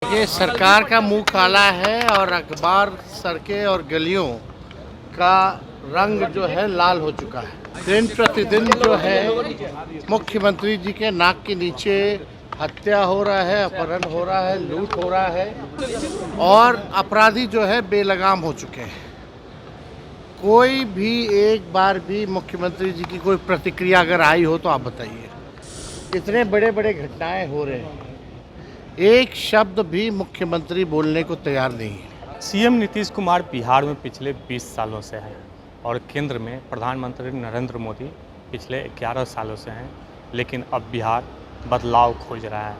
ये सरकार का मुंह काला है और अखबार सड़कें और गलियों का रंग जो है लाल हो चुका है। दिन प्रतिदिन जो है मुख्यमंत्री जी के नाक के नीचे हत्या हो रहा है, अपहरण हो रहा है, लूट हो रहा है और अपराधी जो है बेलगाम हो चुके हैं। कोई भी एक बार भी मुख्यमंत्री जी की कोई प्रतिक्रिया अगर आई हो तो आप बताइए। इतने बड़े बड़े घटनाएं हो रहे हैं, एक शब्द भी मुख्यमंत्री बोलने को तैयार नहीं है। सीएम नीतीश कुमार बिहार में पिछले 20 सालों से हैं और केंद्र में प्रधानमंत्री नरेंद्र मोदी पिछले 11 सालों से हैं, लेकिन अब बिहार बदलाव खोज रहा है।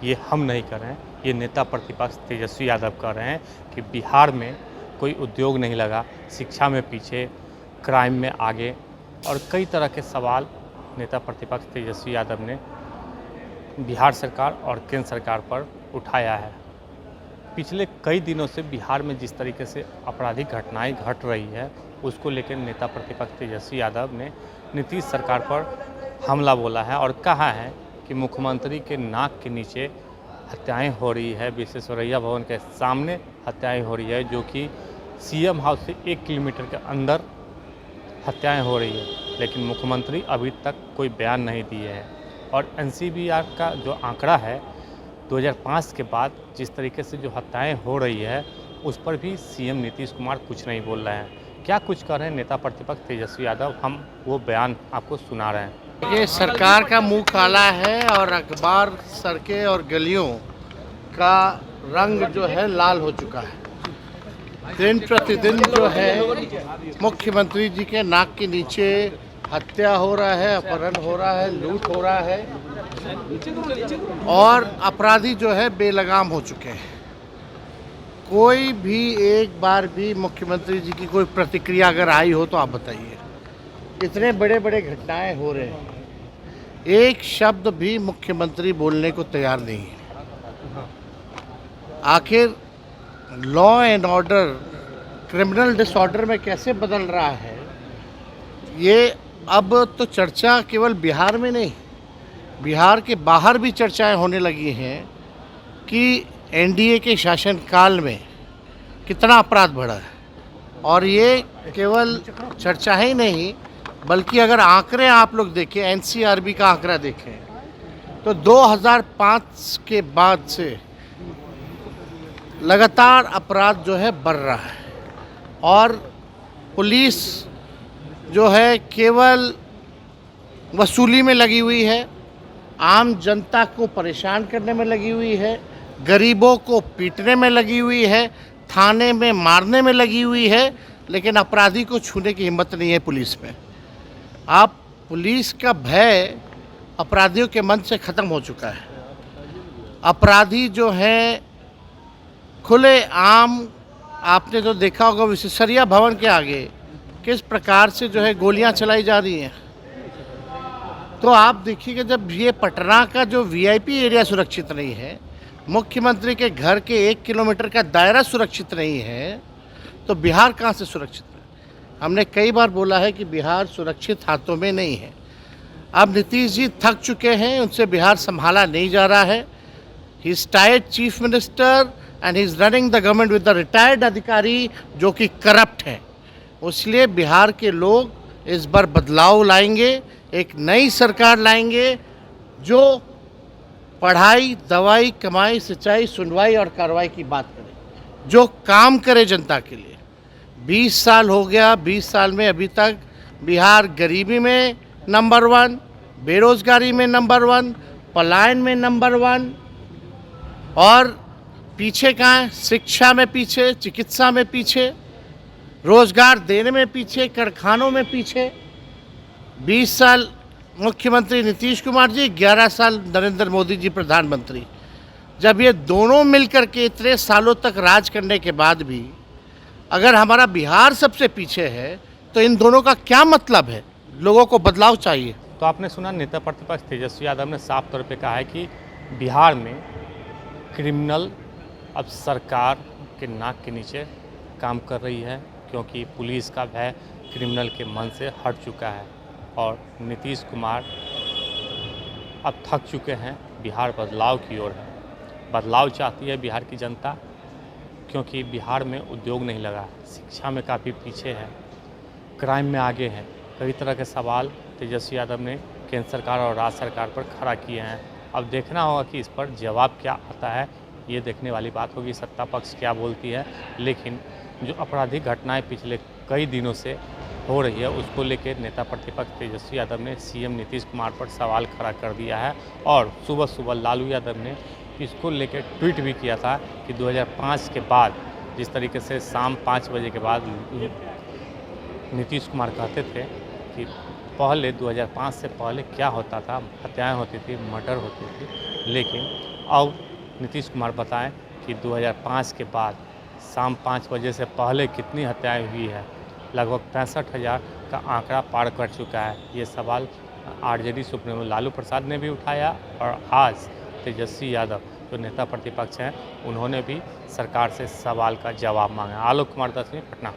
ये हम नहीं कर रहे हैं, ये नेता प्रतिपक्ष तेजस्वी यादव कर रहे हैं कि बिहार में कोई उद्योग नहीं लगा, शिक्षा में पीछे, क्राइम में आगे और कई तरह के सवाल नेता प्रतिपक्ष तेजस्वी यादव ने बिहार सरकार और केंद्र सरकार पर उठाया है। पिछले कई दिनों से बिहार में जिस तरीके से आपराधिक घटनाएं घट रही है, उसको लेकर नेता प्रतिपक्ष तेजस्वी यादव ने नीतीश सरकार पर हमला बोला है और कहा है कि मुख्यमंत्री के नाक के नीचे हत्याएं हो रही है। विश्वेश्वरैया भवन के सामने हत्याएं हो रही है, जो कि सीएम हाउस से 1 किलोमीटर के अंदर हत्याएं हो रही है, लेकिन मुख्यमंत्री अभी तक कोई बयान नहीं दिए हैं। और एनसीबीआर का जो आंकड़ा है 2005 के बाद जिस तरीके से जो हत्याएं हो रही है, उस पर भी सीएम नीतीश कुमार कुछ नहीं बोल रहे हैं। क्या कुछ कर रहे हैं नेता प्रतिपक्ष तेजस्वी यादव, हम वो बयान आपको सुना रहे हैं। ये सरकार का मुंह काला है और अखबार सड़कें और गलियों का रंग जो है लाल हो चुका है। दिन प्रतिदिन जो है मुख्यमंत्री जी के नाक के नीचे हत्या हो रहा है, अपहरण हो रहा है, लूट हो रहा है और अपराधी जो है बेलगाम हो चुके हैं। कोई भी एक बार भी मुख्यमंत्री जी की कोई प्रतिक्रिया अगर आई हो तो आप बताइए। इतने बड़े बड़े घटनाएं हो रहे हैं, एक शब्द भी मुख्यमंत्री बोलने को तैयार नहीं है। आखिर law and order criminal disorder में कैसे बदल रहा है, ये अब तो चर्चा केवल बिहार में नहीं, बिहार के बाहर भी चर्चाएं होने लगी हैं कि एनडीए के शासनकाल में कितना अपराध बढ़ा है। और ये केवल चर्चा ही नहीं, बल्कि अगर आंकड़े आप लोग देखें, एनसीआरबी का आंकड़ा देखें, तो 2005 के बाद से लगातार अपराध जो है बढ़ रहा है और पुलिस जो है केवल वसूली में लगी हुई है, आम जनता को परेशान करने में लगी हुई है, गरीबों को पीटने में लगी हुई है, थाने में मारने में लगी हुई है, लेकिन अपराधी को छूने की हिम्मत नहीं है पुलिस में। अब पुलिस का भय अपराधियों के मन से ख़त्म हो चुका है। अपराधी जो हैं खुले आम, आपने तो देखा होगा विश्वेश्वरैया भवन के आगे किस प्रकार से जो है गोलियां चलाई जा रही हैं। तो आप देखिएगा, जब ये पटना का जो वीआईपी एरिया सुरक्षित नहीं है, मुख्यमंत्री के घर के 1 किलोमीटर का दायरा सुरक्षित नहीं है, तो बिहार कहाँ से सुरक्षित है। हमने कई बार बोला है कि बिहार सुरक्षित हाथों में नहीं है। अब नीतीश जी थक चुके हैं, उनसे बिहार संभाला नहीं जा रहा है। He is tired chief minister and he is running the government with the retired अधिकारी जो कि करप्ट है। इसलिए बिहार के लोग इस बार बदलाव लाएंगे, एक नई सरकार लाएंगे जो पढ़ाई, दवाई, कमाई, सिंचाई, सुनवाई और कार्रवाई की बात करे, जो काम करे जनता के लिए। 20 साल हो गया, 20 साल में अभी तक बिहार गरीबी में नंबर 1, बेरोजगारी में नंबर 1, पलायन में नंबर 1 और पीछे कहाँ है, शिक्षा में पीछे, चिकित्सा में पीछे, रोजगार देने में पीछे, कारखानों में पीछे। 20 साल मुख्यमंत्री नीतीश कुमार जी, 11 साल नरेंद्र मोदी जी प्रधानमंत्री। जब ये दोनों मिलकर के इतने सालों तक राज करने के बाद भी अगर हमारा बिहार सबसे पीछे है, तो इन दोनों का क्या मतलब है। लोगों को बदलाव चाहिए। तो आपने सुना नेता प्रतिपक्ष तेजस्वी यादव ने साफ तौर पे कहा है कि बिहार में क्रिमिनल अब सरकार के नाक के नीचे काम कर रही है, क्योंकि पुलिस का भय क्रिमिनल के मन से हट चुका है और नीतीश कुमार अब थक चुके हैं, बिहार बदलाव की ओर है। बदलाव चाहती है बिहार की जनता, क्योंकि बिहार में उद्योग नहीं लगा, शिक्षा में काफ़ी पीछे है, क्राइम में आगे है। कई तरह के सवाल तेजस्वी यादव ने केंद्र सरकार और राज्य सरकार पर खड़ा किए हैं। अब देखना होगा कि इस पर जवाब क्या आता है, ये देखने वाली बात होगी सत्ता पक्ष क्या बोलती है। लेकिन जो आपराधिक घटनाएं पिछले कई दिनों से हो रही है, उसको लेकर नेता प्रतिपक्ष तेजस्वी यादव ने सीएम नीतीश कुमार पर सवाल खड़ा कर दिया है। और सुबह सुबह लालू यादव ने इसको लेकर ट्वीट भी किया था कि 2005 के बाद, जिस तरीके से शाम 5 बजे के बाद नीतीश कुमार कहते थे कि पहले 2005 से पहले क्या होता था, हत्याएं होती थी, मर्डर होती थी, लेकिन अब नीतीश कुमार बताएं कि 2005 के बाद शाम 5 बजे से पहले कितनी हत्याएं हुई है। लगभग 65,000 का आंकड़ा पार कर चुका है। ये सवाल आरजेडी सुप्रीमो लालू प्रसाद ने भी उठाया और आज तेजस्वी यादव जो नेता प्रतिपक्ष हैं, उन्होंने भी सरकार से सवाल का जवाब मांगा। आलोक कुमार 10वीं, पटना।